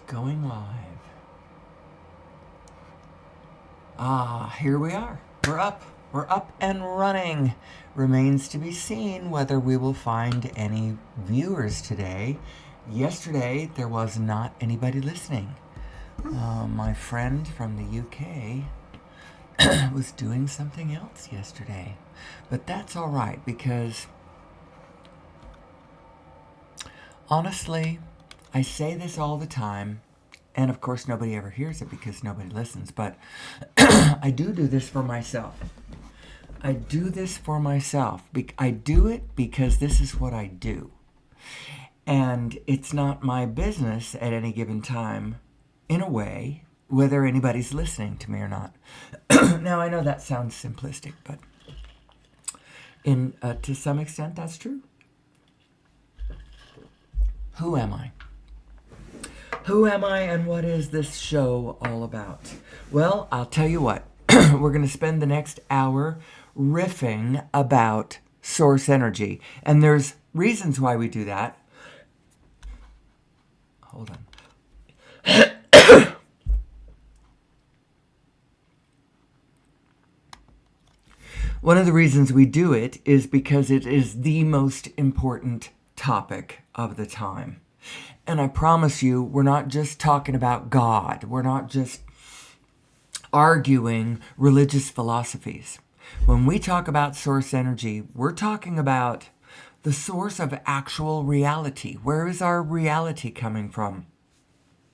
Going live. Here we are. We're up. We're up and running. Remains to be seen whether we will find any viewers today. Yesterday, there was not anybody listening. My friend from the UK was doing something else yesterday. But that's all right because, honestly, I say this all the time. And of course, nobody ever hears it because nobody listens. But I do this for myself. I do this for myself. I do it because this is what I do. And it's not my business at any given time, in a way, whether anybody's listening to me or not. Now, I know that sounds simplistic, but to some extent, that's true. Who am I? Who am I and what is this show all about? Well, I'll tell you what. We're going to spend the next hour riffing about source energy. And there's reasons why we do that. Hold on. One of the reasons we do it is because it is the most important topic of the time. And I promise you, we're not just talking about God. We're not just arguing religious philosophies. When we talk about source energy, we're talking about the source of actual reality. Where is our reality coming from?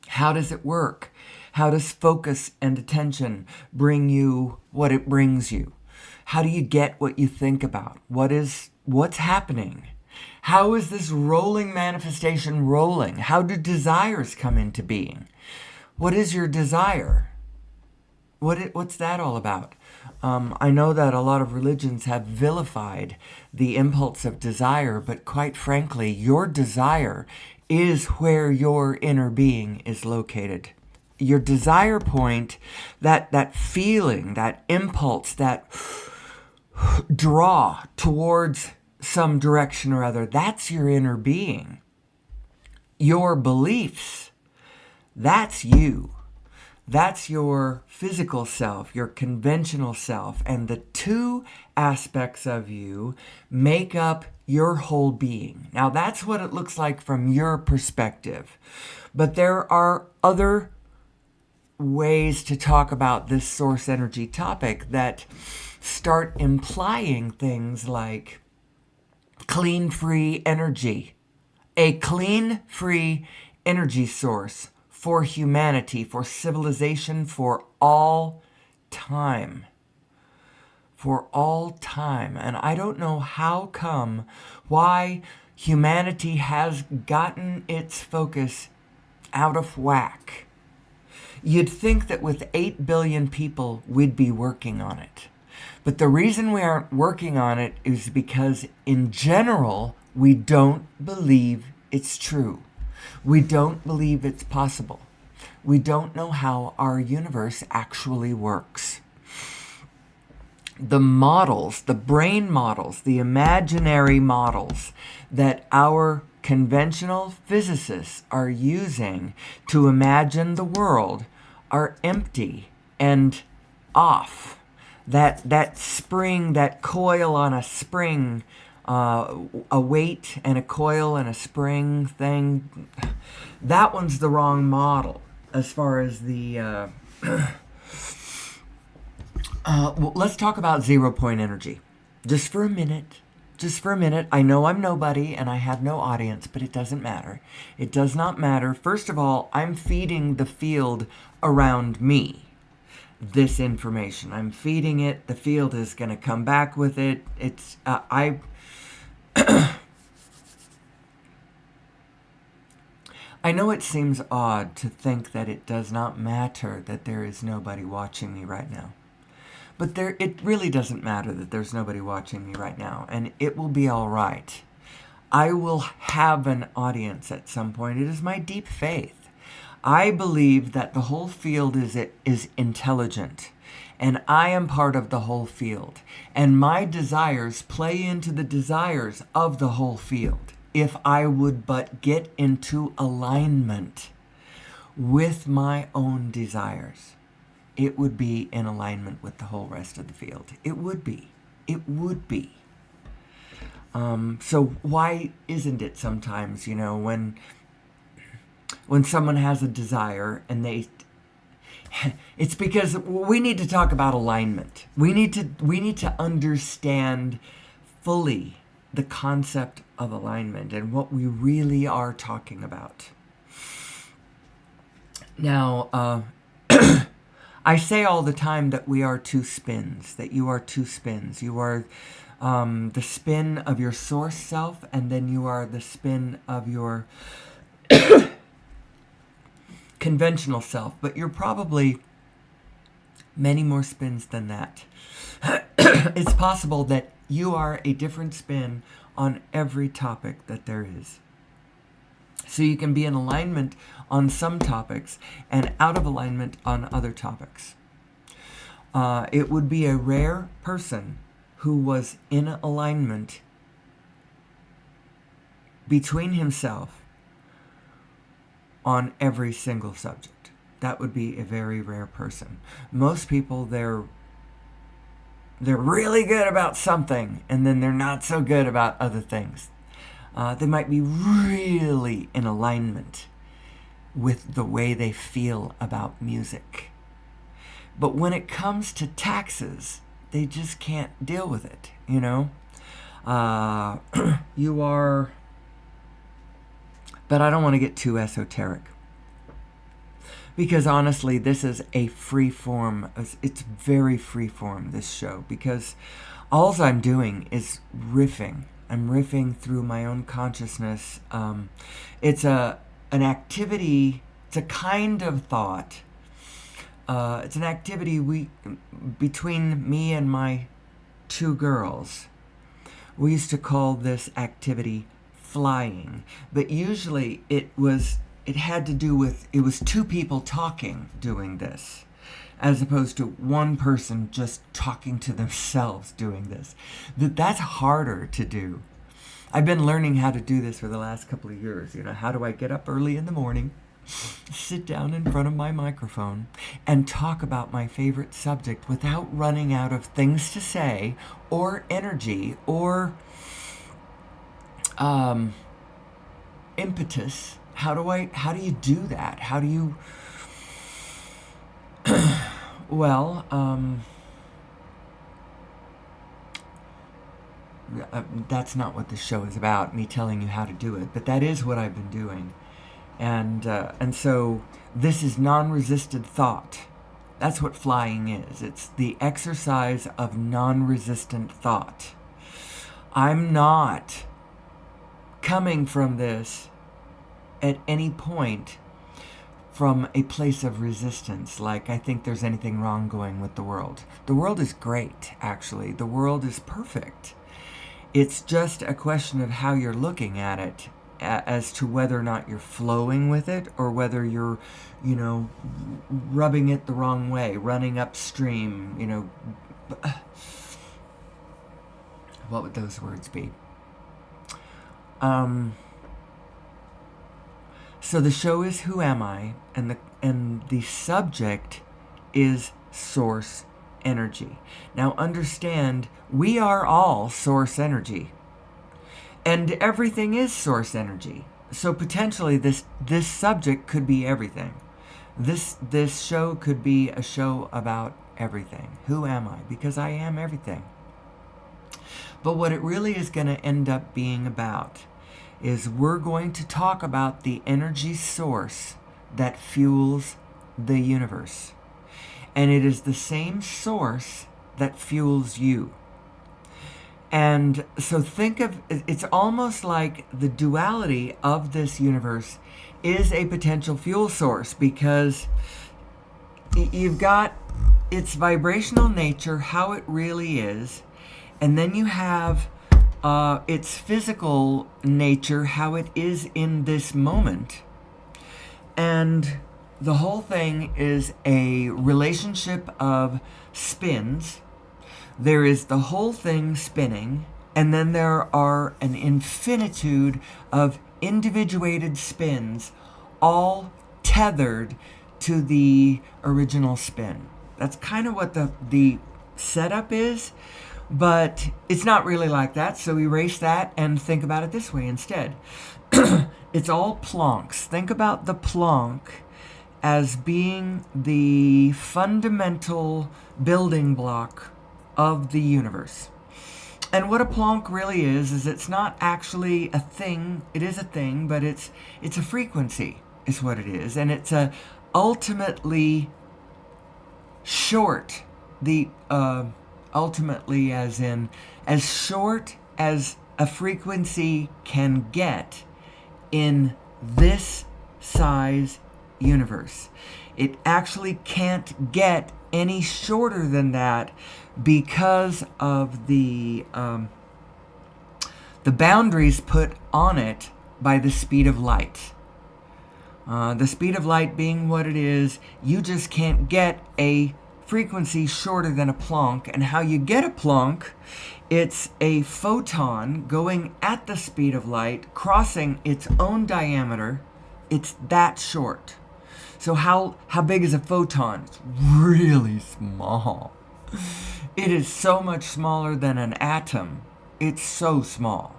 How does it work? How does focus and attention bring you what it brings you? How do you get what you think about? What's happening? How is this rolling manifestation rolling? How do desires come into being? What is your desire? What's that all about? I know that a lot of religions have vilified the impulse of desire, but quite frankly, your desire is where your inner being is located. Your desire point, that feeling, that impulse, that draw towards some direction or other, that's your inner being. Your beliefs, that's you. That's your physical self, your conventional self. And the two aspects of you make up your whole being. Now, that's what it looks like from your perspective. But there are other ways to talk about this source energy topic that start implying things like clean, free energy. A clean, free energy source for humanity, for civilization, for all time. For all time. And I don't know why humanity has gotten its focus out of whack. You'd think that with 8 billion people, we'd be working on it. But the reason we aren't working on it is because, in general, we don't believe it's true. We don't believe it's possible. We don't know how our universe actually works. The models, the brain models, the imaginary models that our conventional physicists are using to imagine the world are empty and off. That spring, that coil on a spring, a weight and a coil and a spring thing, that one's the wrong model as far as the... well, let's talk about 0-point energy. Just for a minute. I know I'm nobody and I have no audience, but it doesn't matter. It does not matter. First of all, I'm feeding the field around me this information. I'm feeding it. The field is going to come back with it. I know it seems odd to think that it does not matter that there is nobody watching me right now. But it really doesn't matter that there's nobody watching me right now, and it will be all right. I will have an audience at some point. It is my deep faith. I believe that the whole field is intelligent, and I am part of the whole field. And my desires play into the desires of the whole field if I would but get into alignment with my own desires, it would be in alignment with the whole rest of the field. It would be. It would be. So why isn't it sometimes, when someone has a desire and it's because we need to talk about alignment. We need to understand fully the concept of alignment and what we really are talking about. Now, I say all the time that we are two spins, that you are two spins. You are the spin of your source self, and then you are the spin of your conventional self. But you're probably many more spins than that. It's possible that you are a different spin on every topic that there is. So you can be in alignment on some topics and out of alignment on other topics. It would be a rare person who was in alignment between himself on every single subject. That would be a very rare person. Most people, they're really good about something, and then they're not so good about other things. They might be really in alignment with the way they feel about music. But when it comes to taxes, they just can't deal with it, You are... But I don't want to get too esoteric. Because honestly, this is a free form. It's very free form, this show. Because all I'm doing is riffing. I'm riffing through my own consciousness. It's an activity. It's a kind of thought. It's an activity between me and my two girls. We used to call this activity flying. But usually it had to do with, it was two people talking doing this, as opposed to one person just talking to themselves doing this. That's harder to do. I've been learning how to do this for the last couple of years. How do I get up early in the morning, sit down in front of my microphone, and talk about my favorite subject without running out of things to say, or energy, or impetus. How do you do that? How do you... Well, that's not what this show is about, me telling you how to do it, but that is what I've been doing. And so this is non-resisted thought. That's what flying is. It's the exercise of non-resistant thought. I'm not coming from this at any point from a place of resistance, like I think there's anything wrong going with the world. The world is great, actually. The world is perfect. It's just a question of how you're looking at it, as to whether or not you're flowing with it, or whether you're, rubbing it the wrong way, running upstream, What would those words be? So the show is Who Am I? And the subject is source energy. Now understand, we are all source energy. And everything is source energy. So potentially this subject could be everything. This show could be a show about everything. Who am I? Because I am everything. But what it really is going to end up being about is we're going to talk about the energy source that fuels the universe. And it is the same source that fuels you. And so think of, it's almost like the duality of this universe is a potential fuel source, because you've got its vibrational nature, how it really is, and then you have its physical nature, how it is in this moment. And the whole thing is a relationship of spins. There is the whole thing spinning, and then there are an infinitude of individuated spins, all tethered to the original spin. That's kind of what the setup is, but it's not really like that. So erase that and think about it this way instead. It's all Planck's. Think about the Planck as being the fundamental building block of the universe. And what a Planck really is it's not actually a thing. It is a thing, but it's a frequency is what it is. And it's a ultimately short, ultimately as in as short as a frequency can get in this size universe. It actually can't get any shorter than that because of the boundaries put on it by the speed of light. The speed of light being what it is, you just can't get a frequency shorter than a Planck. And how you get a Planck, it's a photon going at the speed of light, crossing its own diameter. It's that short. So how big is a photon? It's really small. It is so much smaller than an atom. It's so small.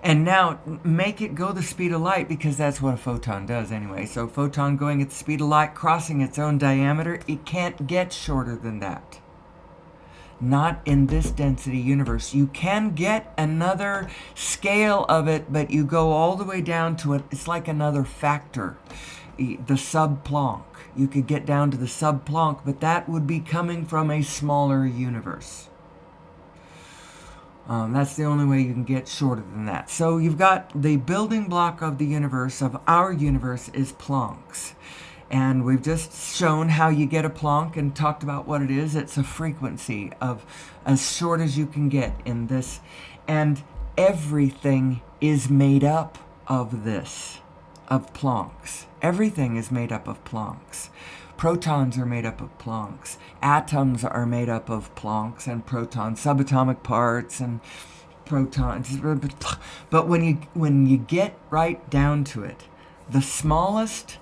And now make it go the speed of light, because that's what a photon does anyway. So photon going at the speed of light, crossing its own diameter, it can't get shorter than that. Not in this density universe. You can get another scale of it, but you go all the way down to it. It's like another factor. The sub-Planck. You could get down to the sub-Planck, but that would be coming from a smaller universe. That's the only way you can get shorter than that. So you've got the building block of the universe, of our universe, is Planck's. And we've just shown how you get a Planck and talked about what it is. It's a frequency of as short as you can get in this. And everything is made up of this, of Planck's. Everything is made up of Planck's. Protons are made up of Planck's. Atoms are made up of Planck's and protons, subatomic parts and protons. But when you get right down to it, the smallest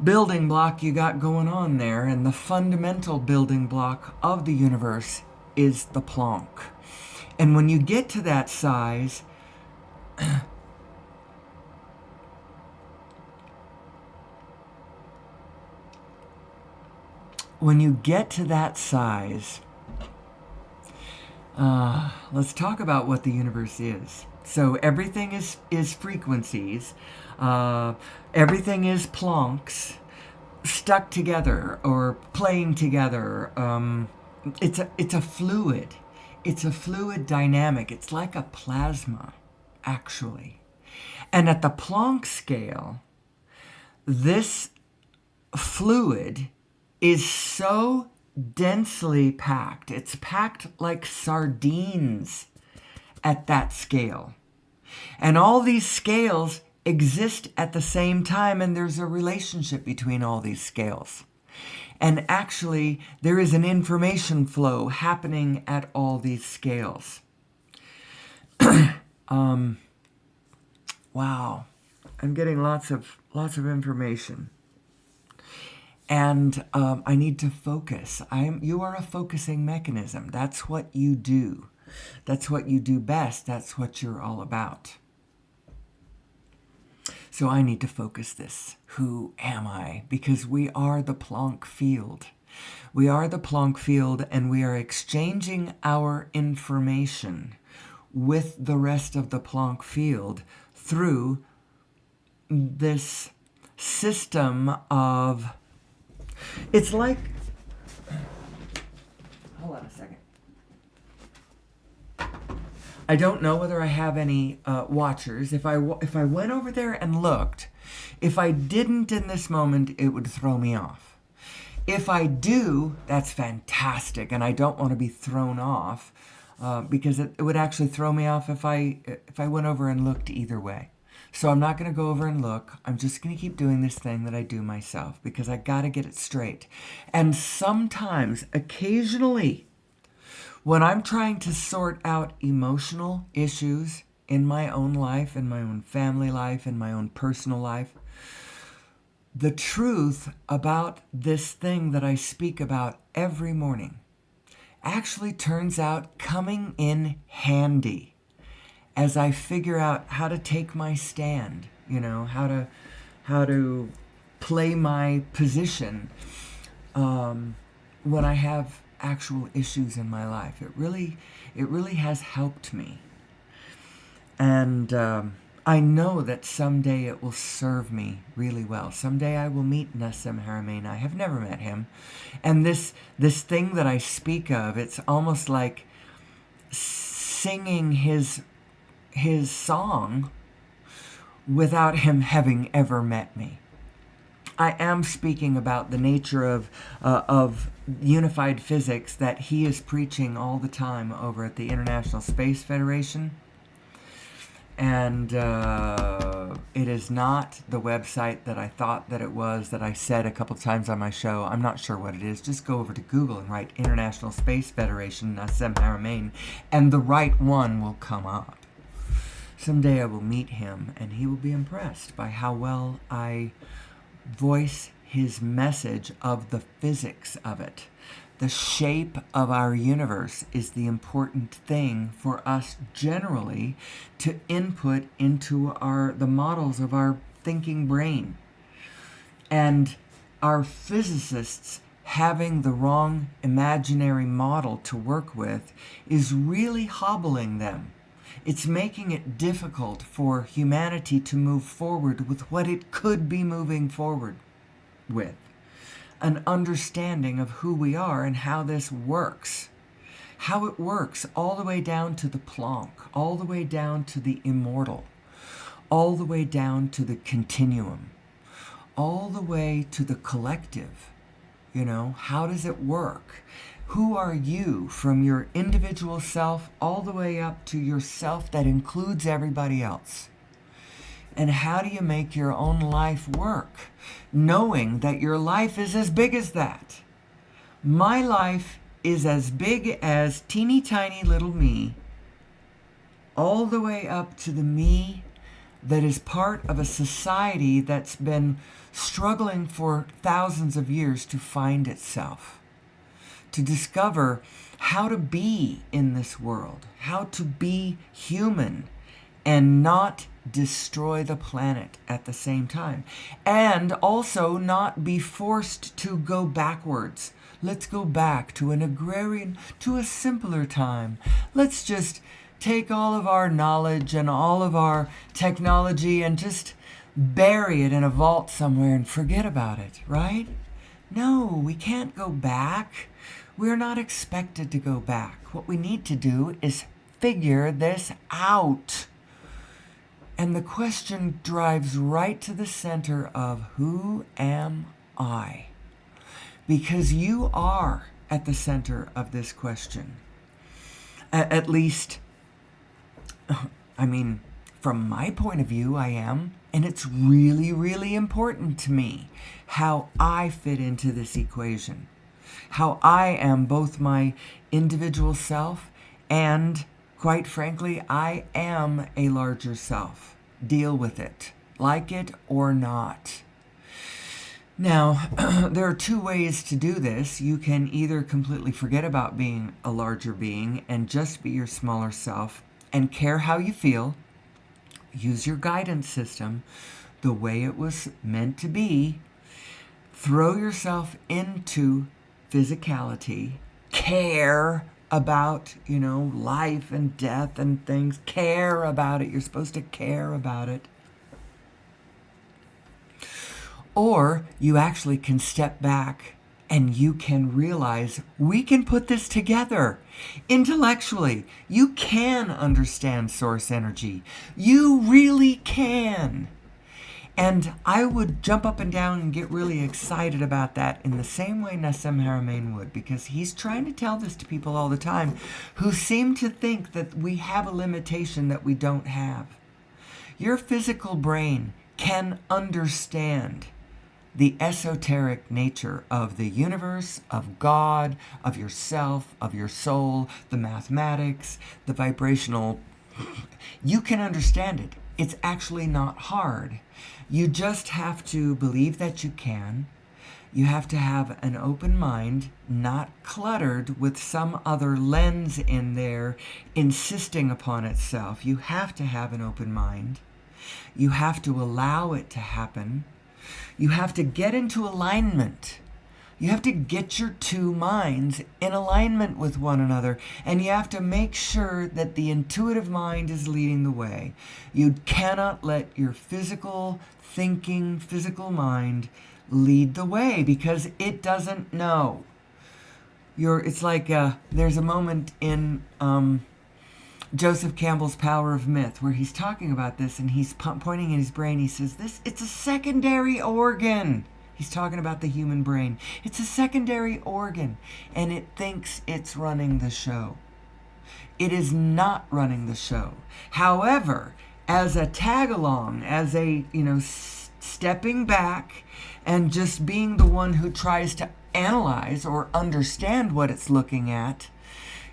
building block you got going on there, and the fundamental building block of the universe, is the Planck. And when you get to that size, let's talk about what the universe is. So everything is frequencies. Everything is Planck's stuck together or playing together. It's a fluid. It's a fluid dynamic. It's like a plasma, actually. And at the Planck scale, this fluid is so densely packed. It's packed like sardines at that scale. And all these scales exist at the same time, and there's a relationship between all these scales. And actually, there is an information flow happening at all these scales. Wow. I'm getting lots of information. And I need to focus. You are a focusing mechanism. That's what you do. That's what you do best. That's what you're all about. So I need to focus this. Who am I? Because we are the Planck field. We are the Planck field, and we are exchanging our information with the rest of the Planck field through this system of... It's like... Hold on a second. I don't know whether I have any watchers. If I went over there and looked, if I didn't in this moment, it would throw me off. If I do, that's fantastic, and I don't want to be thrown off because it would actually throw me off if I went over and looked either way. So I'm not going to go over and look. I'm just going to keep doing this thing that I do myself because I got to get it straight. And sometimes, occasionally, when I'm trying to sort out emotional issues in my own life, in my own family life, in my own personal life, the truth about this thing that I speak about every morning actually turns out coming in handy as I figure out how to take my stand, how to play my position when I have actual issues in my life. It really has helped me. And I know that someday it will serve me really well. Someday I will meet Nassim Haramein. I have never met him. And this thing that I speak of, it's almost like singing his song without him having ever met me. I am speaking about the nature of unified physics that he is preaching all the time over at the International Space Federation. And it is not the website that I thought that it was, that I said a couple times on my show. I'm not sure what it is. Just go over to Google and write International Space Federation, Nassim Haramein, and the right one will come up. Someday I will meet him, and he will be impressed by how well I voice his message of the physics of it. The shape of our universe is the important thing for us generally to input into the models of our thinking brain. And our physicists having the wrong imaginary model to work with is really hobbling them. It's making it difficult for humanity to move forward with what it could be moving forward with. An understanding of who we are and how this works. How it works all the way down to the Planck, all the way down to the immortal, all the way down to the continuum, all the way to the collective. How does it work? Who are you from your individual self all the way up to your self that includes everybody else? And how do you make your own life work, knowing that your life is as big as that? My life is as big as teeny tiny little me, all the way up to the me that is part of a society that's been struggling for thousands of years to find itself, to discover how to be in this world, how to be human and not destroy the planet at the same time, and also not be forced to go backwards. Let's go back to an agrarian, to a simpler time. Let's just take all of our knowledge and all of our technology and just bury it in a vault somewhere and forget about it, right? No, we can't go back. We're not expected to go back. What we need to do is figure this out. And the question drives right to the center of who am I? Because you are at the center of this question. At least, from my point of view, I am. And it's really, really important to me how I fit into this equation. How I am both my individual self and, quite frankly, I am a larger self. Deal with it, like it or not. Now, there are two ways to do this. You can either completely forget about being a larger being and just be your smaller self and care how you feel. Use your guidance system the way it was meant to be. Throw yourself into physicality. Care about, life and death and things. Care about it. You're supposed to care about it. Or you actually can step back and you can realize we can put this together. Intellectually, you can understand source energy. You really can. And I would jump up and down and get really excited about that in the same way Nassim Haramein would, because he's trying to tell this to people all the time who seem to think that we have a limitation that we don't have. Your physical brain can understand the esoteric nature of the universe, of God, of yourself, of your soul, the mathematics, the vibrational. You can understand it It's actually not hard. You just have to believe that you can. You have to have an open mind, not cluttered with some other lens in there insisting upon itself. You have to have an open mind. You have to allow it to happen. You have to get into alignment. You have to get your two minds in alignment with one another, and you have to make sure that the intuitive mind is leading the way. You cannot let your physical thinking, physical mind lead the way because it doesn't know. It's like there's a moment in Joseph Campbell's Power of Myth where he's talking about this, and he's pointing in his brain. He says, it's a secondary organ. He's talking about the human brain. It's a secondary organ, and it thinks it's running the show. It is not running the show. However, as a tag-along, as a, stepping back and just being the one who tries to analyze or understand what it's looking at,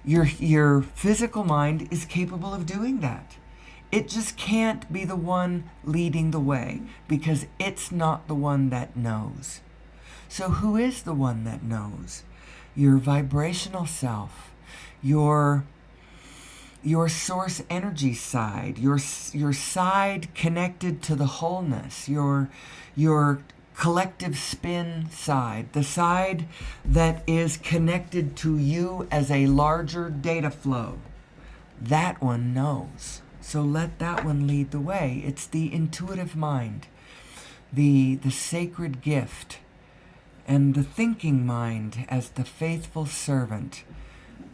your physical mind is capable of doing that. It just can't be the one leading the way because it's not the one that knows. So who is the one that knows? Your vibrational self, your source energy side, your side connected to the wholeness, your collective spin side, the side that is connected to you as a larger data flow. That one knows. So let that one lead the way. It's the intuitive mind, the sacred gift, and the thinking mind as the faithful servant.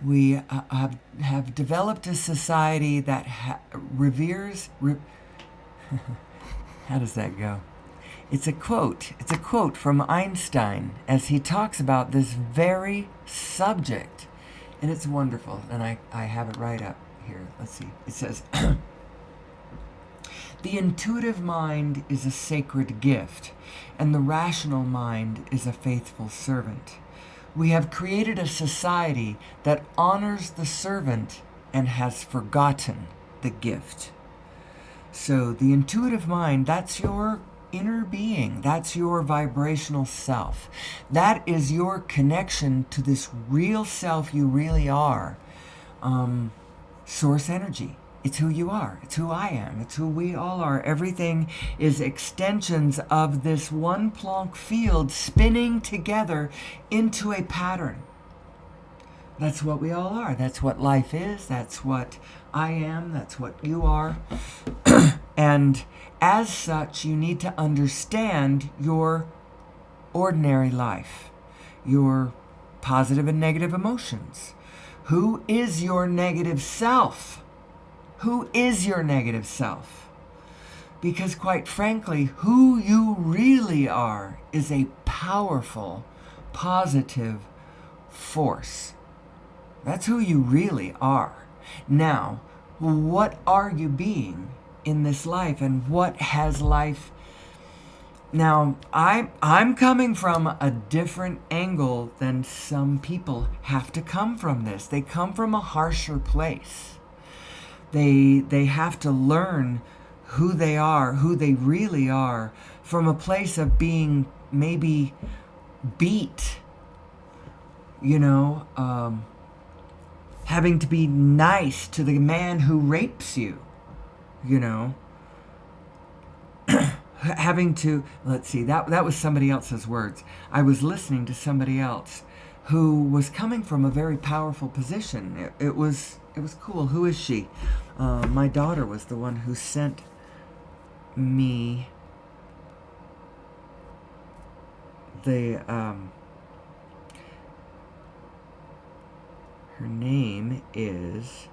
We have developed a society that reveres... How does that go? It's a quote. It's a quote from Einstein as he talks about this very subject. And it's wonderful. And I have it right up here. Let's see. It says, the intuitive mind is a sacred gift, and the rational mind is a faithful servant. We have created a society that honors the servant and has forgotten the gift. So the intuitive mind, that's your inner being. That's your vibrational self. That is your connection to this real self you really are. Source energy. It's who you are. It's who I am. It's who we all are. Everything is extensions of this one Planck field spinning together into a pattern. That's what we all are. That's what life is. That's what I am. That's what you are. And as such, you need to understand your ordinary life, your positive and negative emotions. Who is your negative self? Who is your negative self? Because quite frankly, who you really are is a powerful, positive force. That's who you really are. Now, what are you being in this life, and what has life... Now, I'm coming from a different angle than some people have to come from this. They come from a harsher place. They have to learn who they are, who they really are, from a place of being maybe beat, having to be nice to the man who rapes you, having to, let's see, that was somebody else's words. I was listening to somebody else who was coming from a very powerful position. It was cool. Who is she? My daughter was the one who sent me the, her name is,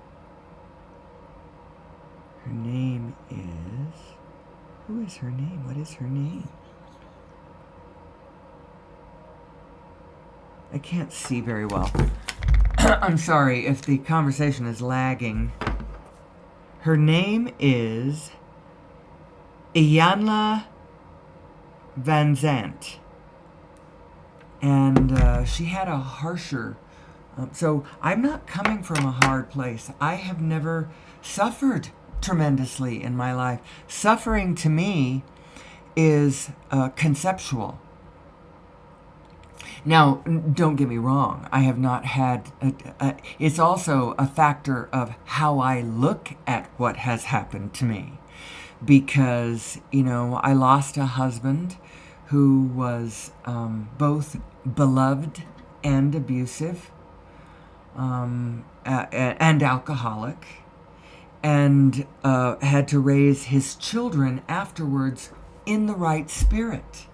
who is her name? What is her name? I can't see very well. I'm sorry if the conversation is lagging. Her name is Iyanla Van Zandt. And she had a harsher... so I'm not coming from a hard place. I have never suffered tremendously in my life. Suffering to me is conceptual. Now, don't get me wrong. I have not had. It's also a factor of how I look at what has happened to me. Because, I lost a husband who was both beloved and abusive, and alcoholic, and had to raise his children afterwards in the right spirit.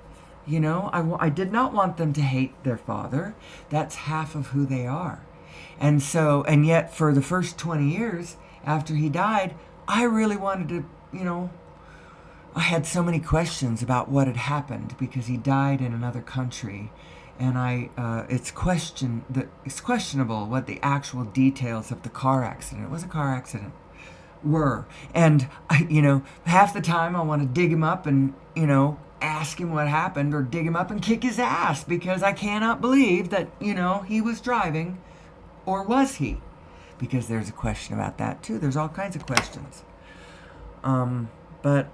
I did not want them to hate their father. That's half of who they are. And yet for the first 20 years after he died, I really wanted to, I had so many questions about what had happened because he died in another country. And it's questionable what the actual details of the car accident. It was a car accident. Were. And, half the time I want to dig him up and, ask him what happened, or dig him up and kick his ass, because I cannot believe that, he was driving, or was he? Because there's a question about that too. There's all kinds of questions. But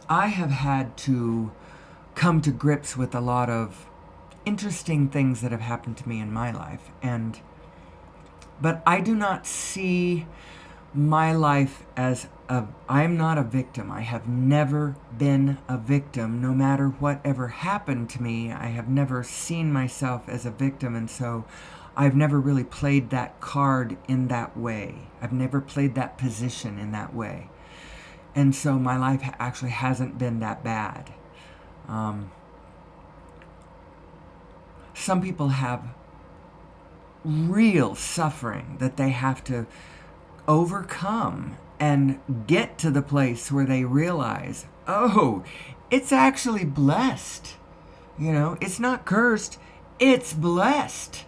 I have had to come to grips with a lot of interesting things that have happened to me in my life. But I do not see my life as I'm not a victim. I have never been a victim. No matter whatever happened to me, I have never seen myself as a victim. And so I've never really played that card in that way. I've never played that position in that way. And so my life actually hasn't been that bad. Some people have real suffering that they have to overcome and get to the place where they realize, oh, it's actually blessed. It's not cursed, it's blessed.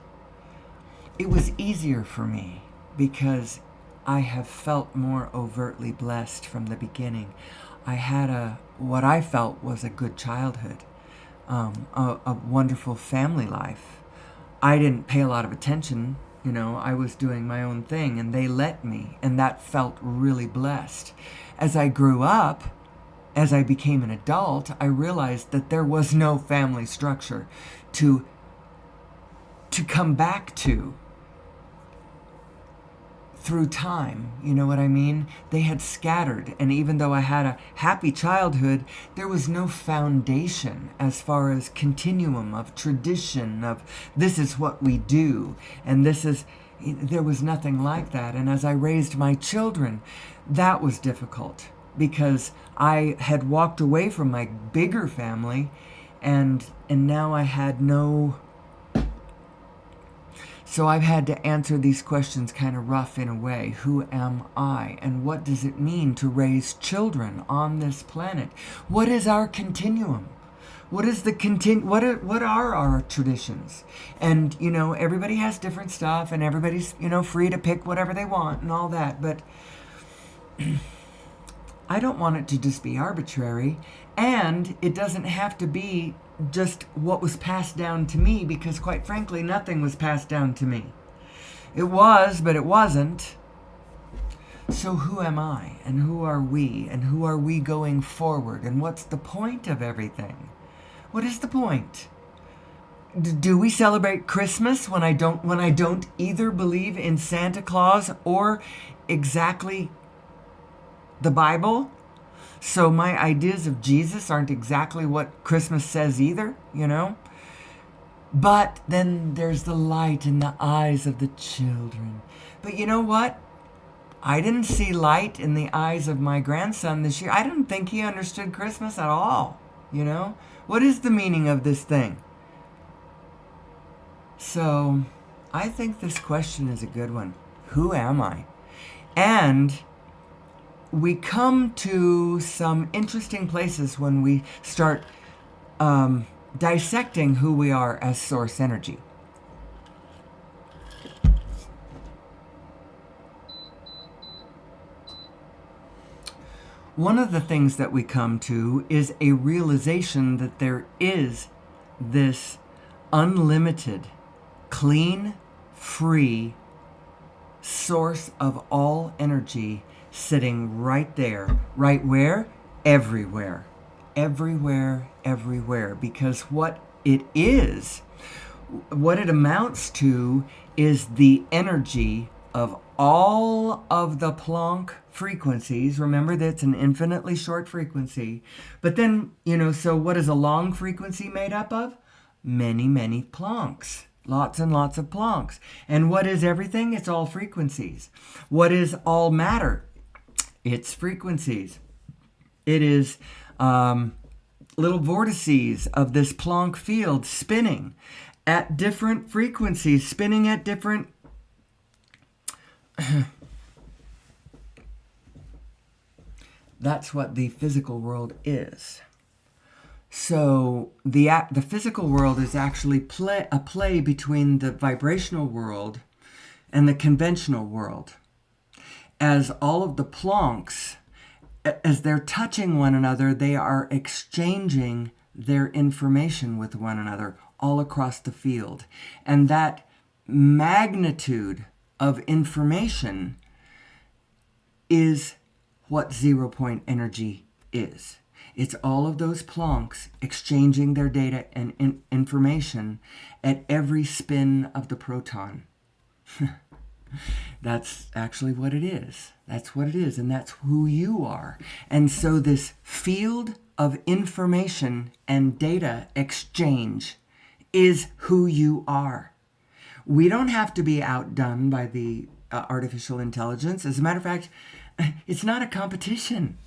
It was easier for me because I have felt more overtly blessed from the beginning. I had what I felt was a good childhood, a wonderful family life. I didn't pay a lot of attention. I was doing my own thing, and they let me, and that felt really blessed. As I grew up, as I became an adult, I realized that there was no family structure to come back to through time. You know what I mean? They had scattered, and even though I had a happy childhood, there was no foundation as far as continuum of tradition of this is what we do, and there was nothing like that. And as I raised my children, that was difficult because I had walked away from my bigger family, and now I had no. So I've had to answer these questions kind of rough in a way. Who am I? And what does it mean to raise children on this planet? What is our continuum? What is the what are our traditions? And, everybody has different stuff, and everybody's, free to pick whatever they want and all that. But I don't want it to just be arbitrary. And it doesn't have to be just what was passed down to me, because quite frankly, nothing was passed down to me. It was, but it wasn't. So who am I, and who are we, and who are we going forward, and what's the point of everything? What is the point? Do we celebrate Christmas when I don't either believe in Santa Claus or exactly the Bible? So my ideas of Jesus aren't exactly what Christmas says either, But then there's the light in the eyes of the children. But you know what? I didn't see light in the eyes of my grandson this year. I didn't think he understood Christmas at all, What is the meaning of this thing? So I think this question is a good one. Who am I? And we come to some interesting places when we start dissecting who we are as source energy. One of the things that we come to is a realization that there is this unlimited, clean, free source of all energy sitting right there. Right where? Everywhere. Everywhere, everywhere. Because what it amounts to is the energy of all of the Planck frequencies. Remember that's an infinitely short frequency. But then, so what is a long frequency made up of? Many, many Plancks. Lots and lots of Plancks. And what is everything? It's all frequencies. What is all matter? It's frequencies. It is little vortices of this Planck field spinning at different frequencies, spinning at different that's what the physical world is. So the physical world is actually a play between the vibrational world and the conventional world. As all of the Plancks, as they're touching one another, they are exchanging their information with one another all across the field. And that magnitude of information is what 0-point energy is. It's all of those Plancks exchanging their data and information at every spin of the proton. That's actually what it is. That's what it is, and that's who you are. And so this field of information and data exchange is who you are. We don't have to be outdone by the artificial intelligence. As a matter of fact, it's not a competition.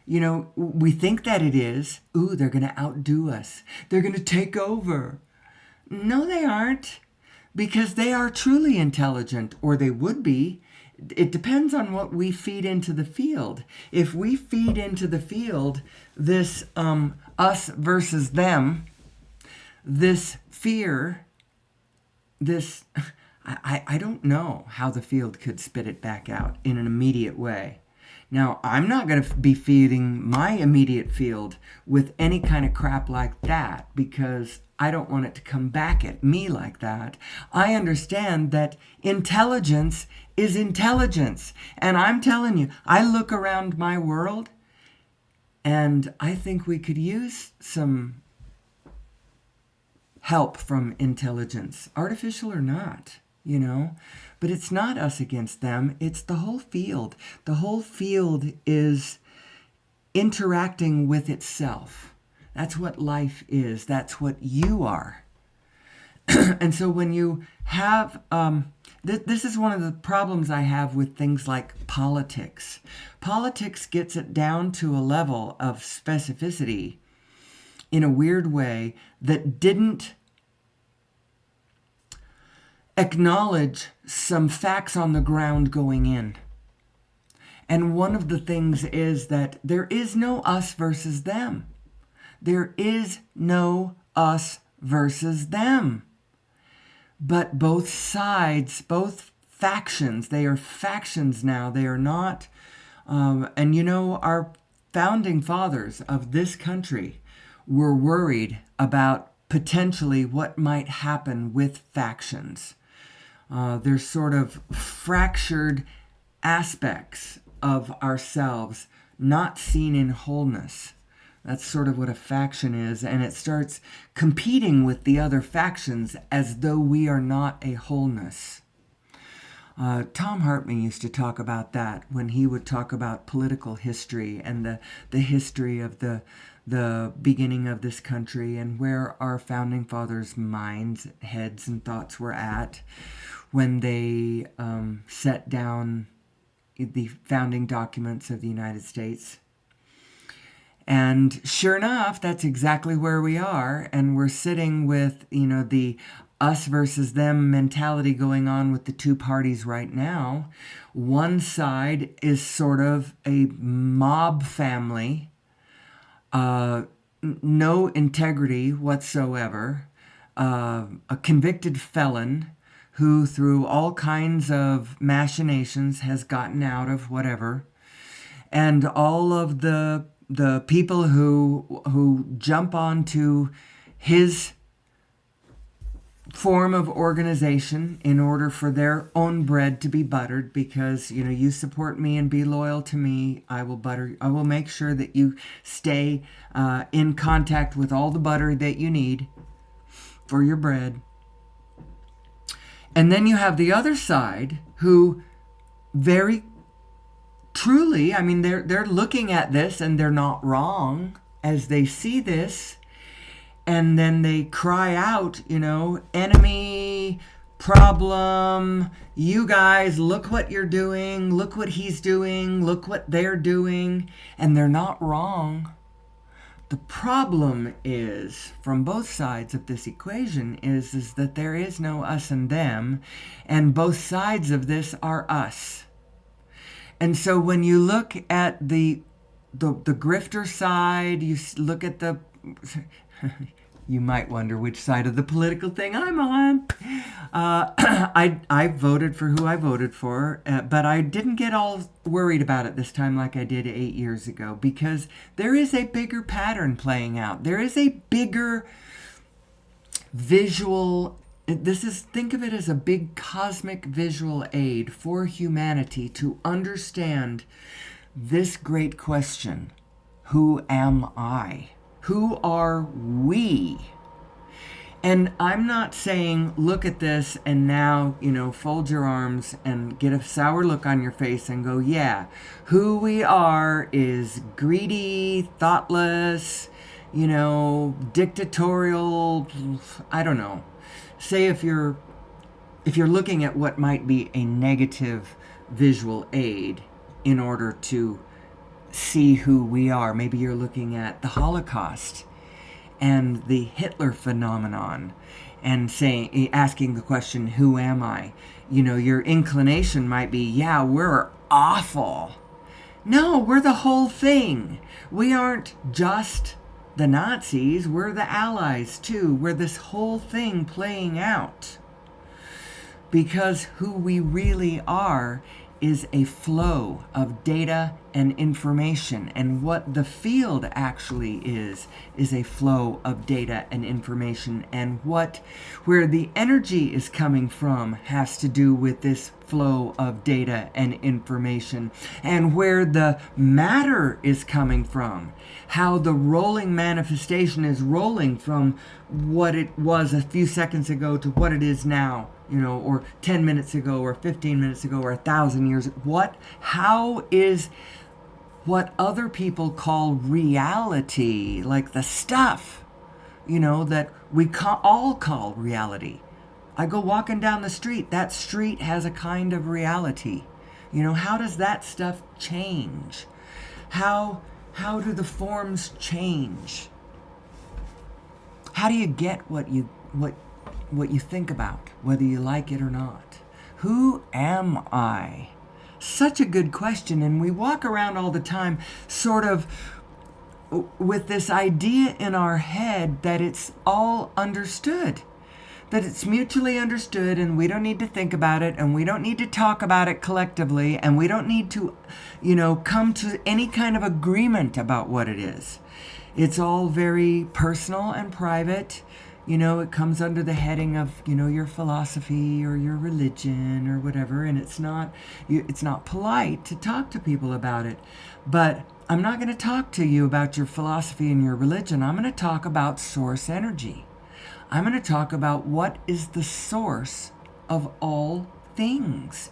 We think that it is. Ooh, they're going to outdo us. They're going to take over. No, they aren't. Because they are truly intelligent, or they would be. It depends on what we feed into the field. If we feed into the field this us versus them, this fear, this... I don't know how the field could spit it back out in an immediate way. Now, I'm not going to be feeding my immediate field with any kind of crap like that because I don't want it to come back at me like that. I understand that intelligence is intelligence. And I'm telling you, I look around my world and I think we could use some help from intelligence, artificial or not. But it's not us against them. It's the whole field. The whole field is interacting with itself. That's what life is. That's what you are. And so when you have, this is one of the problems I have with things like politics. Politics gets it down to a level of specificity in a weird way that didn't acknowledge some facts on the ground going in. And one of the things is that there is no us versus them. There is no us versus them. But both sides, both factions, they are factions now. They are not, our founding fathers of this country were worried about potentially what might happen with factions. There's sort of fractured aspects of ourselves not seen in wholeness. That's sort of what a faction is, and it starts competing with the other factions as though we are not a wholeness. Tom Hartman used to talk about that when he would talk about political history and the history of the beginning of this country and where our founding fathers' minds, heads, and thoughts were at when they set down the founding documents of the United States. And sure enough, that's exactly where we are. And we're sitting with, the us versus them mentality going on with the two parties right now. One side is sort of a mob family, no integrity whatsoever, a convicted felon who through all kinds of machinations has gotten out of whatever, and all of the people who jump onto his form of organization in order for their own bread to be buttered, because you support me and be loyal to me. I will make sure that you stay in contact with all the butter that you need for your bread. And then you have the other side who very truly, I mean, they're looking at this and they're not wrong as they see this. And then they cry out, enemy, problem, you guys, look what you're doing, look what he's doing, look what they're doing. And they're not wrong. The problem is, from both sides of this equation, is that there is no us and them, and both sides of this are us. And so when you look at the grifter side, you look at the... You might wonder which side of the political thing I'm on. I voted for who I voted for, but I didn't get all worried about it this time like I did 8 years ago, because there is a bigger pattern playing out. There is a bigger visual... think of it as a big cosmic visual aid for humanity to understand this great question: who am I? Who are we? And I'm not saying look at this and now, fold your arms and get a sour look on your face and go, yeah, who we are is greedy, thoughtless, dictatorial, I don't know. Say if you're looking at what might be a negative visual aid in order to see who we are. Maybe you're looking at the Holocaust and the Hitler phenomenon and asking the question, who am I? Your inclination might be, yeah, we're awful. No, we're the whole thing. We aren't just the Nazis, we're the Allies too. We're this whole thing playing out. Because who we really are is a flow of data and information. And what the field actually is a flow of data and information. And where the energy is coming from has to do with this flow of data and information. And where the matter is coming from, how the rolling manifestation is rolling from what it was a few seconds ago to what it is now. Or 10 minutes ago, or 15 minutes ago, or 1,000 years. How is what other people call reality, like the stuff, that we all call reality. I go walking down the street, that street has a kind of reality. How does that stuff change? How do the forms change? How do you get what you think about, whether you like it or not? Who am I? Such a good question, and we walk around all the time sort of with this idea in our head that it's all understood, that it's mutually understood, and we don't need to think about it, and we don't need to talk about it collectively, and we don't need to, come to any kind of agreement about what it is. It's all very personal and private. It comes under the heading of, your philosophy or your religion or whatever, and it's not polite to talk to people about it. But I'm not going to talk to you about your philosophy and your religion. I'm going to talk about source energy. I'm going to talk about what is the source of all things.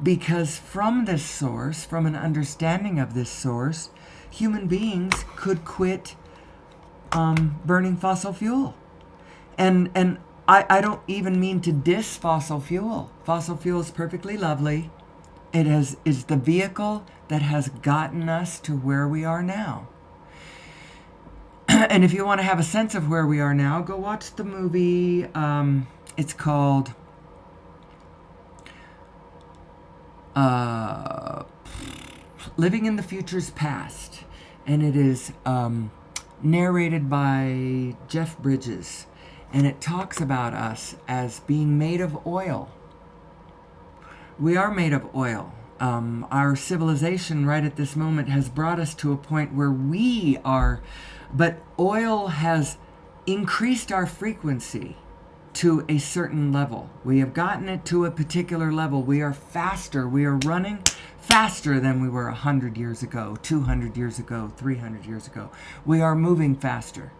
Because from this source, from an understanding of this source, human beings could quit burning fossil fuel. And I don't even mean to diss fossil fuel. Fossil fuel is perfectly lovely. It is the vehicle that has gotten us to where we are now. And if you want to have a sense of where we are now, go watch the movie. It's called Living in the Future's Past. And it is narrated by Jeff Bridges. And it talks about us as being made of oil. We are made of oil. Our civilization right at this moment has brought us to a point where we are, but oil has increased our frequency. to a certain level. We have gotten it to a particular level. We are faster. We are running faster than we were 100 years ago, 200 years ago, 300 years ago. We are moving faster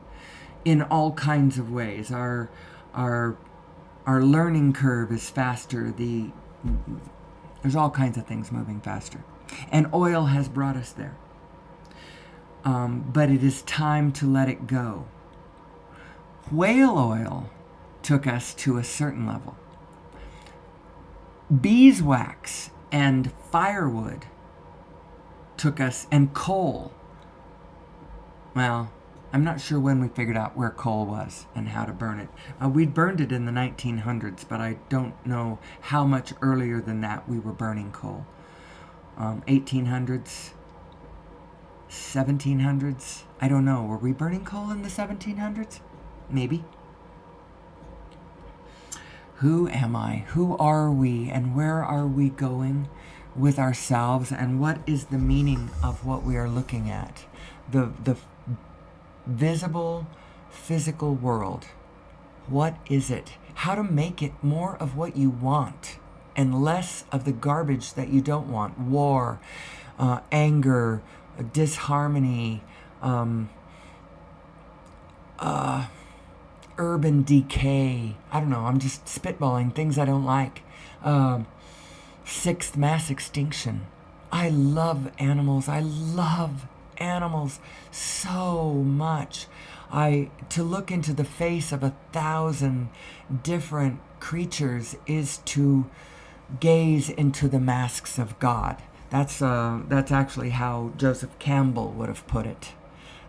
in all kinds of ways. Our learning curve is faster. There's all kinds of things moving faster. And oil has brought us there. But it is time to let it go. Whale oil took us to a certain level. Beeswax and firewood took us, and coal. Well, I'm not sure when we figured out where coal was and how to burn it. We'd burned it in the 1900s, but I don't know how much earlier than that we were burning coal. 1800s, 1700s, I don't know. Were we burning coal in the 1700s? Maybe. Who am I? Who are we? And where are we going with ourselves? And what is the meaning of what we are looking at? The visible, physical world. What is it? How to make it more of what you want and less of the garbage that you don't want. War, anger, disharmony, urban decay. I don't know, I'm just spitballing things I don't like. Sixth mass extinction. I love animals. I love animals so much. To look into the face of 1,000 different creatures is to gaze into the masks of God. That's actually how Joseph Campbell would have put it.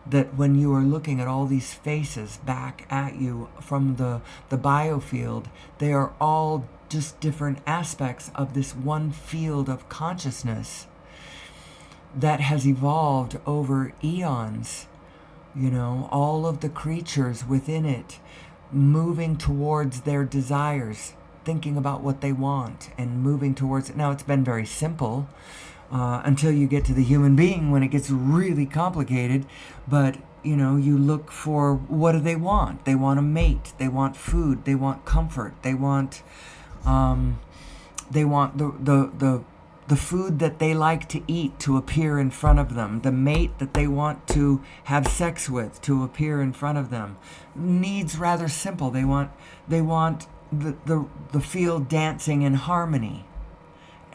That when you are looking at all these faces back at you from the biofield, they are all just different aspects of this one field of consciousness that has evolved over eons. You know, all of the creatures within it moving towards their desires, thinking about what they want and moving towards it. Now, it's been very simple until you get to the human being when it gets really complicated. But, you know, you look for, what do they want? They want a mate. They want food. They want comfort. They want the food that they like to eat to appear in front of them, the mate that they want to have sex with to appear in front of them. Needs rather simple. They want the field dancing in harmony.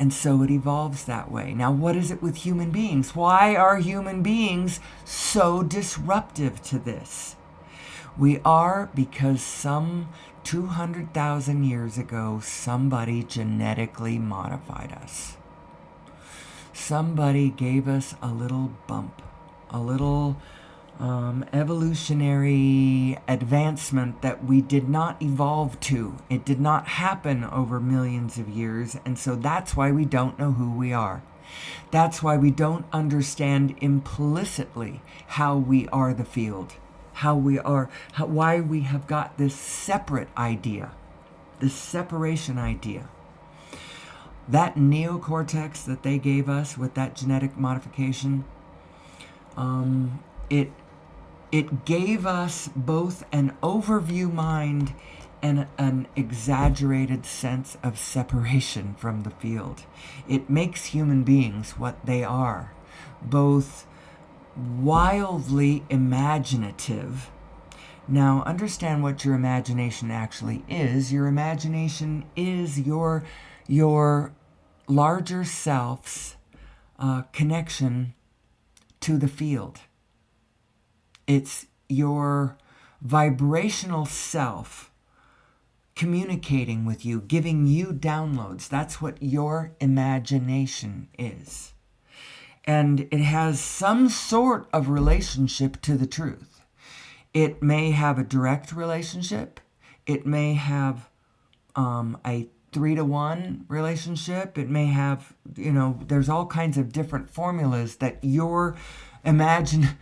And so it evolves that way. Now, what is it with human beings? Why are human beings so disruptive to this? We are because some 200,000 years ago, somebody genetically modified us. Somebody gave us a little bump, a little evolutionary advancement that we did not evolve to. It did not happen over millions of years, and so that's why we don't know who we are. That's why we don't understand implicitly how we are the field, why we have got this separate idea, this separation idea. That neocortex that they gave us with that genetic modification, it gave us both an overview mind and an exaggerated sense of separation from the field. It makes human beings what they are, both wildly imaginative. Now, understand what your imagination actually is. Your imagination is your larger self's connection to the field. It's your vibrational self communicating with you, giving you downloads. That's what your imagination is. And it has some sort of relationship to the truth. It may have a direct relationship. It may have a 3-to-1 relationship. It may have, there's all kinds of different formulas that your imagination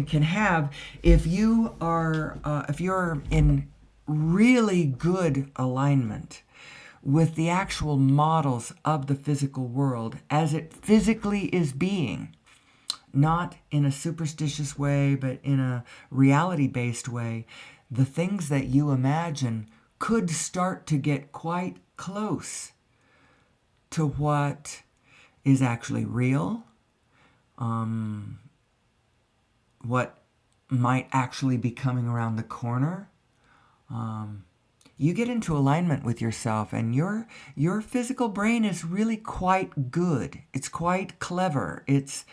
can have if you're in really good alignment with the actual models of the physical world as it physically is being, not in a superstitious way, but in a reality-based way. the things that you imagine could start to get quite close to what is actually real, what might actually be coming around the corner. You get into alignment with yourself, and your physical brain is really quite good. It's quite clever. It's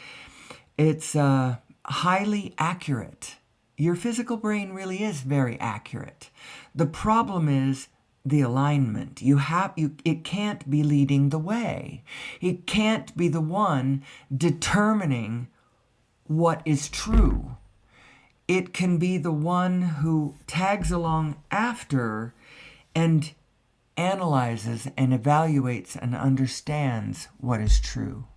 highly accurate. Your physical brain really is very accurate. The problem is the alignment. It can't be leading the way. It can't be the one determining what is true. It can be the one who tags along after and analyzes and evaluates and understands what is true.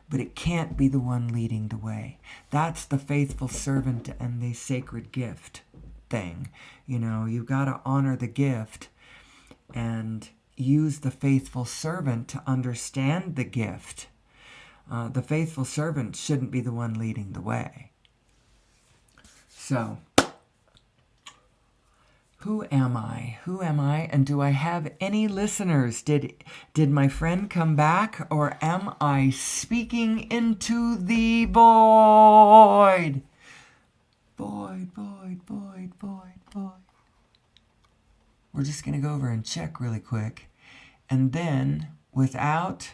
But it can't be the one leading the way. That's the faithful servant and the sacred gift thing. You've got to honor the gift and use the faithful servant to understand the gift. The faithful servant shouldn't be the one leading the way. So, who am I? Who am I? And do I have any listeners? Did my friend come back, or am I speaking into the void? Void, void, void, void, void. We're just going to go over and check really quick. And then, without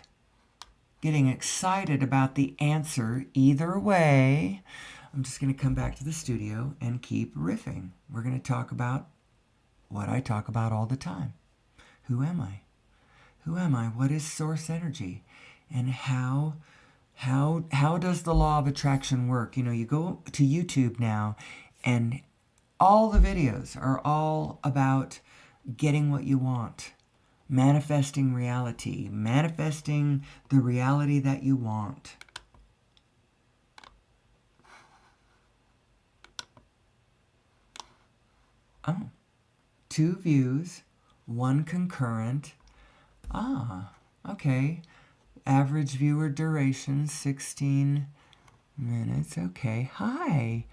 getting excited about the answer either way, I'm just going to come back to the studio and keep riffing. We're going to talk about what I talk about all the time. Who am I? Who am I? What is source energy? And how does the law of attraction work? You go to YouTube now, and all the videos are all about getting what you want, manifesting reality, manifesting the reality that you want. Oh. 2 views, 1 concurrent. Okay. Average viewer duration, 16 minutes. Okay. Hi.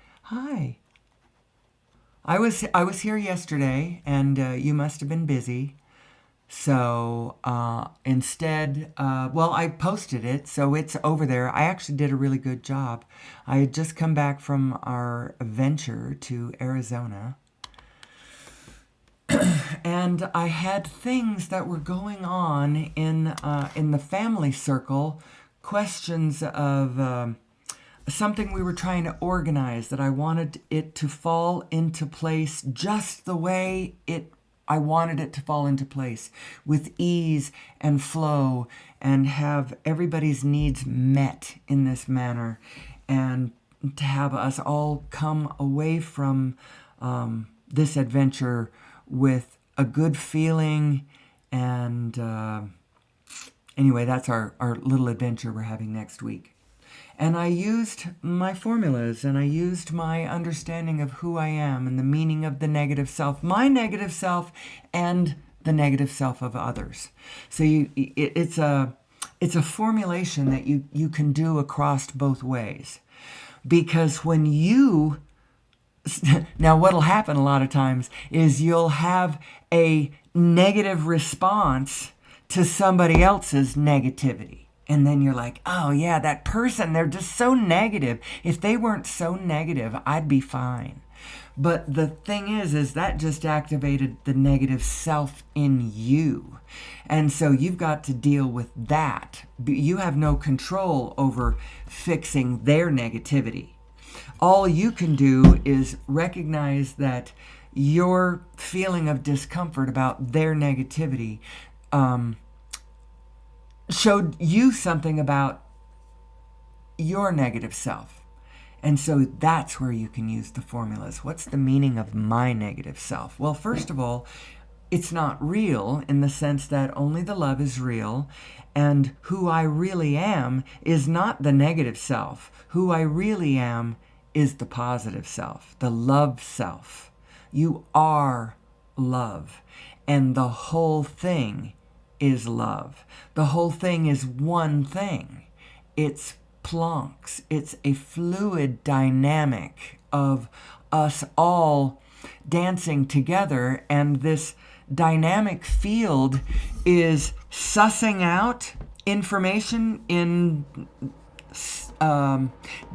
I was here yesterday, and you must have been busy. So instead, I posted it, so it's over there. I actually did a really good job. I had just come back from our venture to Arizona. And I had things that were going on in the family circle, questions of something we were trying to organize that I wanted it to fall into place just the way I wanted it to fall into place, with ease and flow, and have everybody's needs met in this manner, and to have us all come away from this adventure with a good feeling. And anyway, that's our little adventure we're having next week. And I used my formulas, and I used my understanding of who I am and the meaning of the negative self, my negative self, and the negative self of others. So it's a formulation that you can do across both ways. Because when you... Now, what'll happen a lot of times is you'll have a negative response to somebody else's negativity. And then you're like, oh yeah, that person, they're just so negative. If they weren't so negative, I'd be fine. But the thing is that just activated the negative self in you. And so you've got to deal with that. You have no control over fixing their negativity. All you can do is recognize that your feeling of discomfort about their negativity showed you something about your negative self. And so that's where you can use the formulas. What's the meaning of my negative self? Well, first of all, it's not real in the sense that only the love is real, and who I really am is not the negative self. Who I really am is the positive self, the love self. You are love, and the whole thing is love. The whole thing is one thing. It's Planck's. It's a fluid dynamic of us all dancing together, and this dynamic field is sussing out information in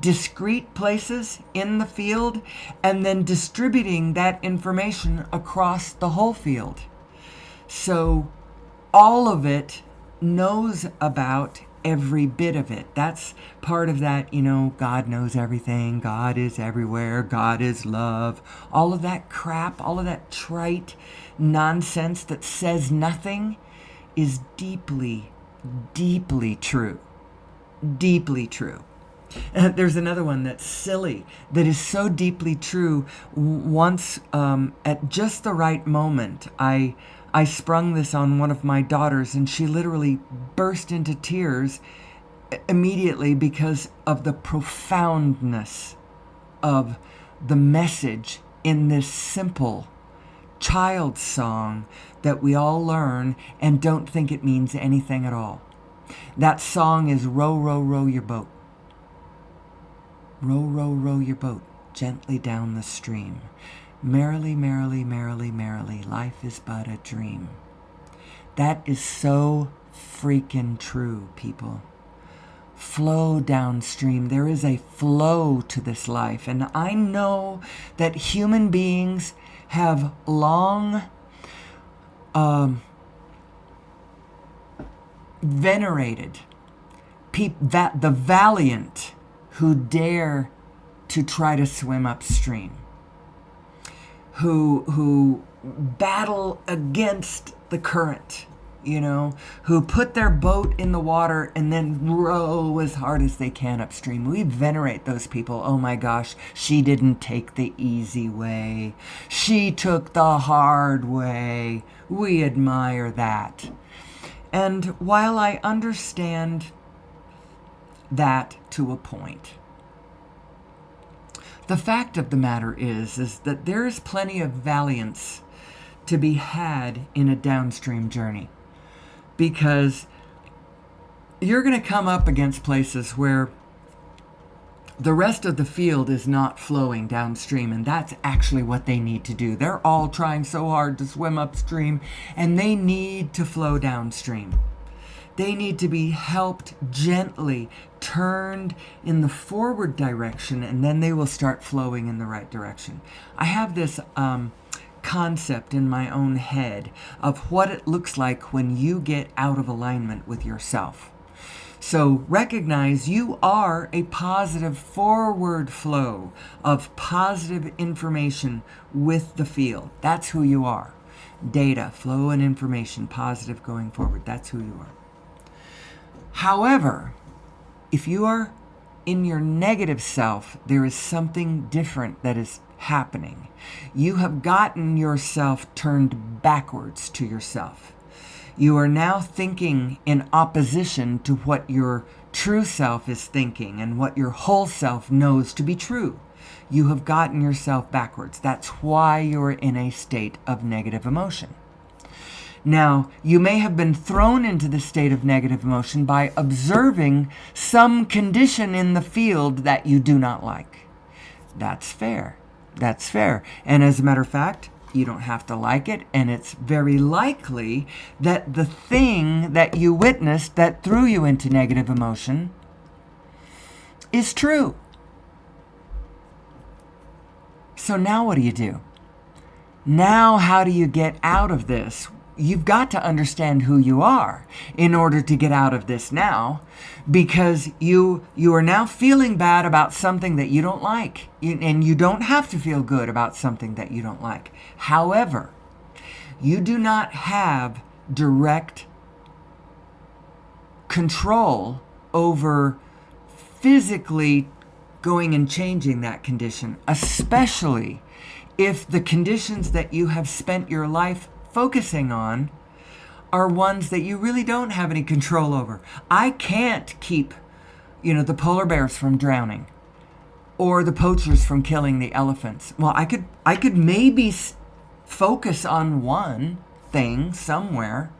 discrete places in the field and then distributing that information across the whole field. So all of it knows about every bit of it. That's part of that, God knows everything, God is everywhere, God is love. All of that crap, all of that trite nonsense that says nothing is deeply, deeply true. Deeply true. There's another one that's silly, that is so deeply true. Once, at just the right moment, I sprung this on one of my daughters, and she literally burst into tears immediately because of the profoundness of the message in this simple child song that we all learn and don't think it means anything at all. That song is "Row, row, row your boat. Row, row, row your boat gently down the stream. Merrily, merrily, merrily, merrily, life is but a dream." That is so freaking true, people. Flow downstream. There is a flow to this life. And I know that human beings have long venerated that the valiant who dare to try to swim upstream, who battle against the current, who put their boat in the water and then row as hard as they can upstream. We venerate those people. Oh my gosh, she didn't take the easy way. She took the hard way. We admire that. And while I understand that to a point, the fact of the matter is that there is plenty of valiance to be had in a downstream journey, because you're going to come up against places where the rest of the field is not flowing downstream, and that's actually what they need to do. They're all trying so hard to swim upstream, and they need to flow downstream. They need to be helped gently, turned in the forward direction, and then they will start flowing in the right direction. I have this concept in my own head of what it looks like when you get out of alignment with yourself. So recognize you are a positive forward flow of positive information with the field. That's who you are. Data, flow, and information, positive going forward. That's who you are. However, if you are in your negative self, there is something different that is happening. You have gotten yourself turned backwards to yourself. You are now thinking in opposition to what your true self is thinking and what your whole self knows to be true. You have gotten yourself backwards. That's why you're in a state of negative emotion. Now, you may have been thrown into the state of negative emotion by observing some condition in the field that you do not like. That's fair. That's fair. And as a matter of fact, you don't have to like it, and it's very likely that the thing that you witnessed that threw you into negative emotion is true. So now what do? Now how do you get out of this? You've got to understand who you are in order to get out of this now, because you are now feeling bad about something that you don't like, and you don't have to feel good about something that you don't like. However, you do not have direct control over physically going and changing that condition, especially if the conditions that you have spent your life focusing on are ones that you really don't have any control over. I can't keep, the polar bears from drowning or the poachers from killing the elephants. Well, I could maybe focus on one thing somewhere,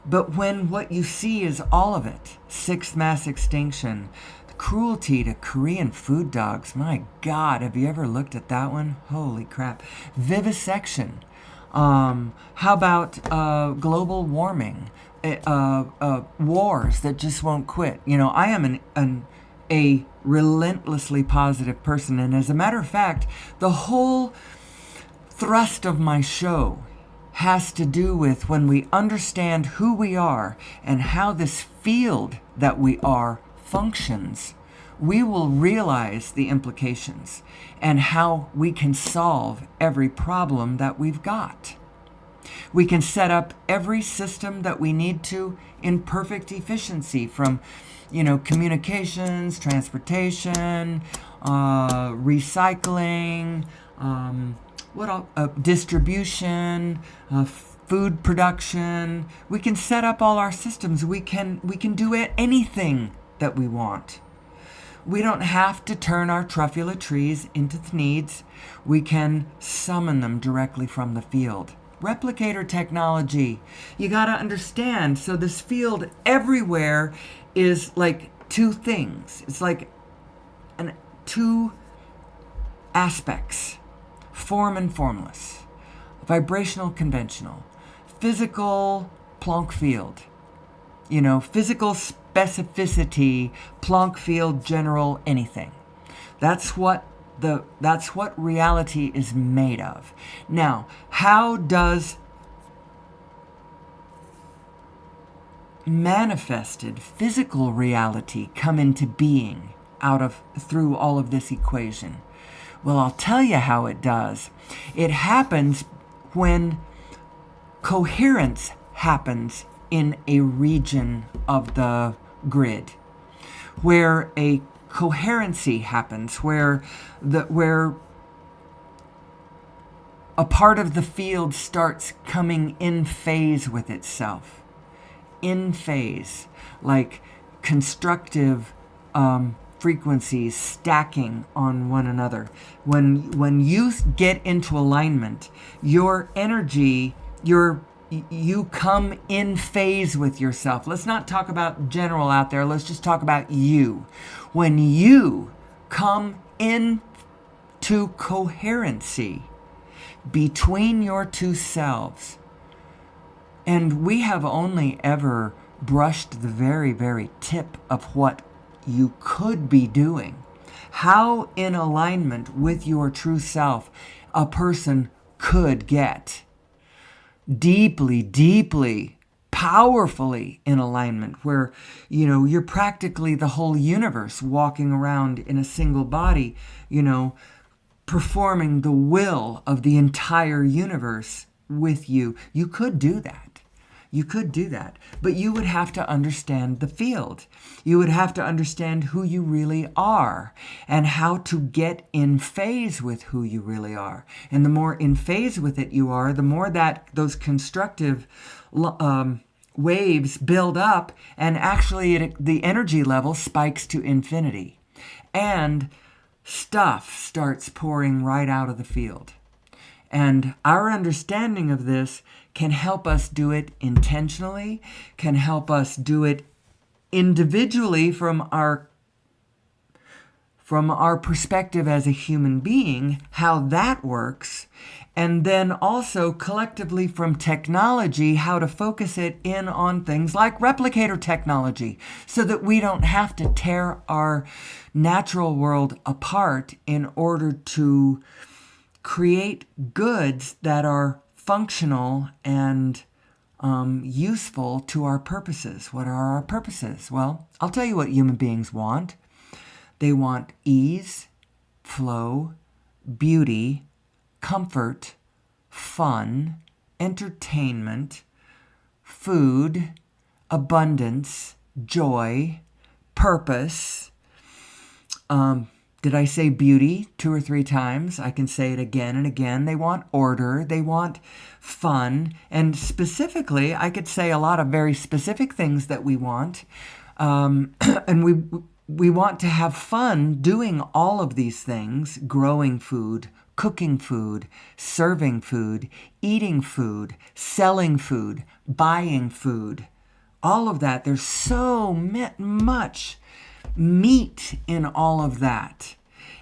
but when what you see is all of it, sixth mass extinction, Cruelty to Korean food dogs. My God, have you ever looked at that one? Holy crap. Vivisection. How about global warming? Wars that just won't quit. I am a relentlessly positive person, and as a matter of fact, the whole thrust of my show has to do with when we understand who we are and how this field that we are functions, we will realize the implications and how we can solve every problem that we've got. We can set up every system that we need to in perfect efficiency, from communications, transportation, recycling, distribution, food production. We can set up all our systems. We can do anything that we want. We don't have to turn our truffula trees into thneeds. We can summon them directly from the field. Replicator technology. You got to understand. So this field everywhere is like two things. It's like two aspects. Form and formless. Vibrational, conventional. Physical, Planck field. Physical specificity, Planck field, general, anything. That's what reality is made of. Now, how does manifested physical reality come into being through all of this equation? Well, I'll tell you how it does. It happens when coherence happens in a region of the grid, where a coherency happens, where a part of the field starts coming in phase with itself. In phase, like constructive frequencies stacking on one another. When you get into alignment, your energy, you come in phase with yourself. Let's not talk about general out there. Let's just talk about you. When you come into coherency between your two selves, and we have only ever brushed the very, very tip of what you could be doing. How in alignment with your true self a person could get. Deeply, deeply, powerfully in alignment, where you're practically the whole universe walking around in a single body, performing the will of the entire universe with you. You could do that. You could do that, but you would have to understand the field. You would have to understand who you really are and how to get in phase with who you really are. And the more in phase with it you are, the more that those constructive waves build up, and actually the energy level spikes to infinity. And stuff starts pouring right out of the field. And our understanding of this can help us do it intentionally, can help us do it individually from our perspective as a human being, how that works, and then also collectively from technology, how to focus it in on things like replicator technology, so that we don't have to tear our natural world apart in order to create goods that are functional and useful to our purposes. What are our purposes? Well, I'll tell you what human beings want. They want ease, flow, beauty, comfort, fun, entertainment, food, abundance, joy, purpose. Did I say beauty 2 or 3 times? I can say it again and again. They want order. They want fun. And specifically, I could say a lot of very specific things that we want. And we want to have fun doing all of these things: growing food, cooking food, serving food, eating food, selling food, buying food. All of that. There's so much meat in all of that,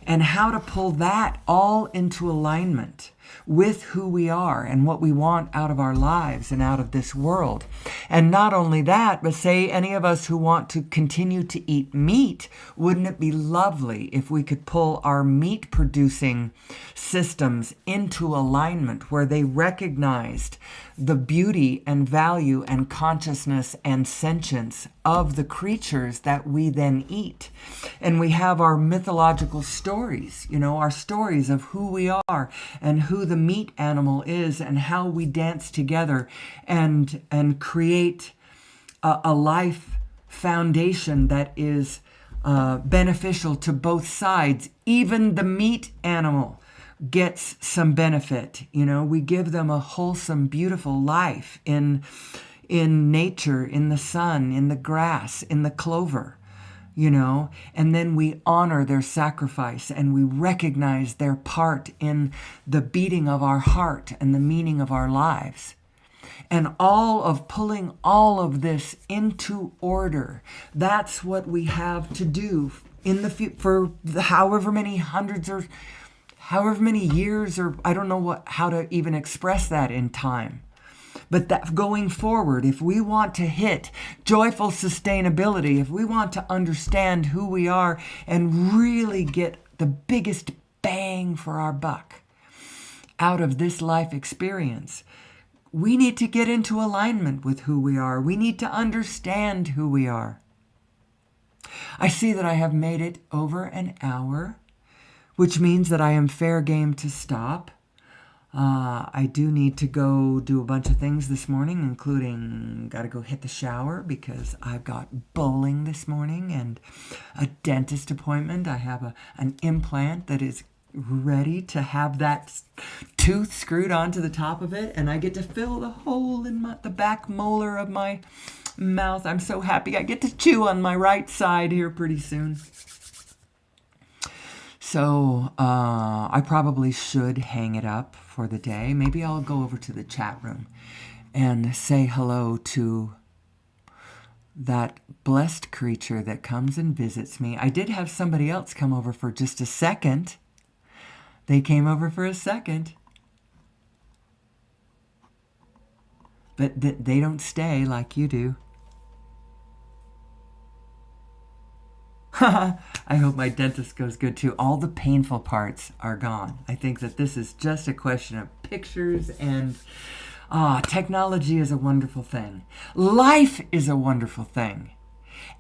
and how to pull that all into alignment with who we are and what we want out of our lives and out of this world. And not only that, but say any of us who want to continue to eat meat, wouldn't it be lovely if we could pull our meat producing systems into alignment where they recognized the beauty and value and consciousness and sentience of the creatures that we then eat. And we have our mythological stories, our stories of who we are and who the meat animal is and how we dance together and create a life foundation that is beneficial to both sides. Even the meat animal gets some benefit. We give them a wholesome, beautiful life in nature, in the sun, in the grass, in the clover, and then we honor their sacrifice and we recognize their part in the beating of our heart and the meaning of our lives. And pulling all of this into order, that's what we have to do for however many hundreds or however many years, or I don't know how to even express that in time. But that going forward, if we want to hit joyful sustainability, if we want to understand who we are and really get the biggest bang for our buck out of this life experience, we need to get into alignment with who we are. We need to understand who we are. I see that I have made it over an hour, which means that I am fair game to stop. I do need to go do a bunch of things this morning, including got to go hit the shower because I've got bowling this morning and a dentist appointment. I have an implant that is ready to have that tooth screwed onto the top of it, and I get to fill the hole in the back molar of my mouth. I'm so happy. I get to chew on my right side here pretty soon. So I probably should hang it up for the day. Maybe I'll go over to the chat room and say hello to that blessed creature that comes and visits me. I did have somebody else come over for just a second. They came over for a second. But they don't stay like you do. I hope my dentist goes good too. All the painful parts are gone. I think that this is just a question of pictures, and technology is a wonderful thing. Life is a wonderful thing.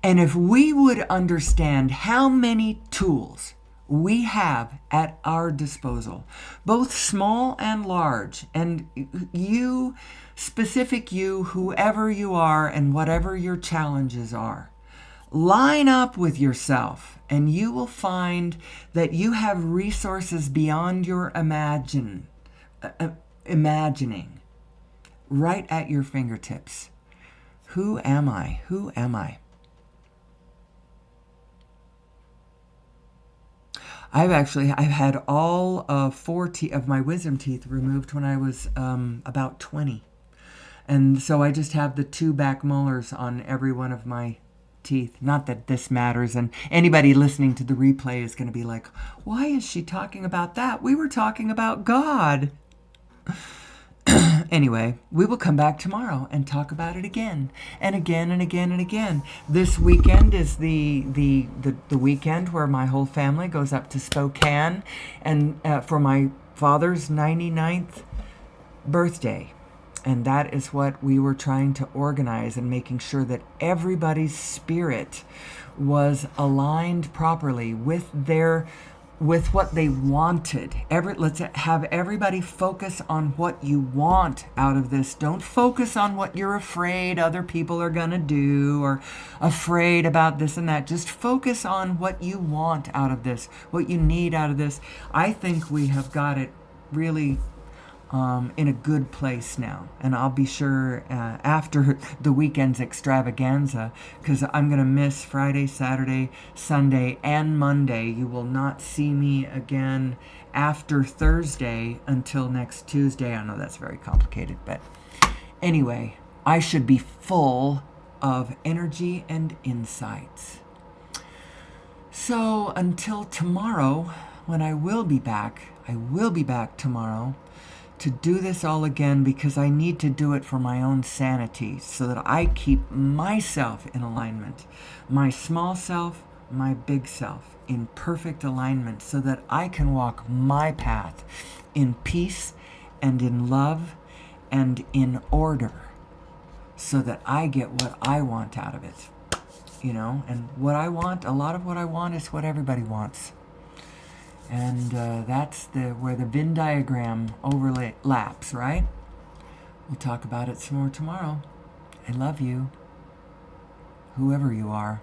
And if we would understand how many tools we have at our disposal, both small and large, and you, specific you, whoever you are, and whatever your challenges are, line up with yourself and you will find that you have resources beyond your imagining right at your fingertips. Who am I? Who am I? I've had all 4 of my wisdom teeth removed when I was about 20. And so I just have the 2 back molars on every one of my teeth. Not that this matters, and anybody listening to the replay is going to be like, why is she talking about that? We were talking about God. Anyway, we will come back tomorrow and talk about it again and again and again and again. This weekend is the weekend where my whole family goes up to Spokane and for my father's 99th birthday. And that is what we were trying to organize, and making sure that everybody's spirit was aligned properly with what they wanted. Let's have everybody focus on what you want out of this. Don't focus on what you're afraid other people are going to do or afraid about this and that. Just focus on what you want out of this, what you need out of this. I think we have got it really in a good place now, and I'll be sure after the weekend's extravaganza, because I'm going to miss Friday, Saturday, Sunday, and Monday. You will not see me again after Thursday until next Tuesday. I know that's very complicated, but anyway, I should be full of energy and insights. So until tomorrow, when I will be back tomorrow to do this all again because I need to do it for my own sanity so that I keep myself in alignment, my small self, my big self in perfect alignment so that I can walk my path in peace and in love and in order so that I get what I want out of it. And what I want, a lot of what I want is what everybody wants. And that's where the Venn diagram overlaps, right? We'll talk about it some more tomorrow. I love you, whoever you are,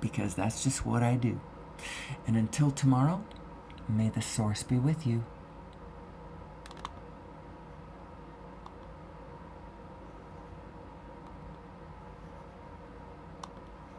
because that's just what I do. And until tomorrow, may the source be with you.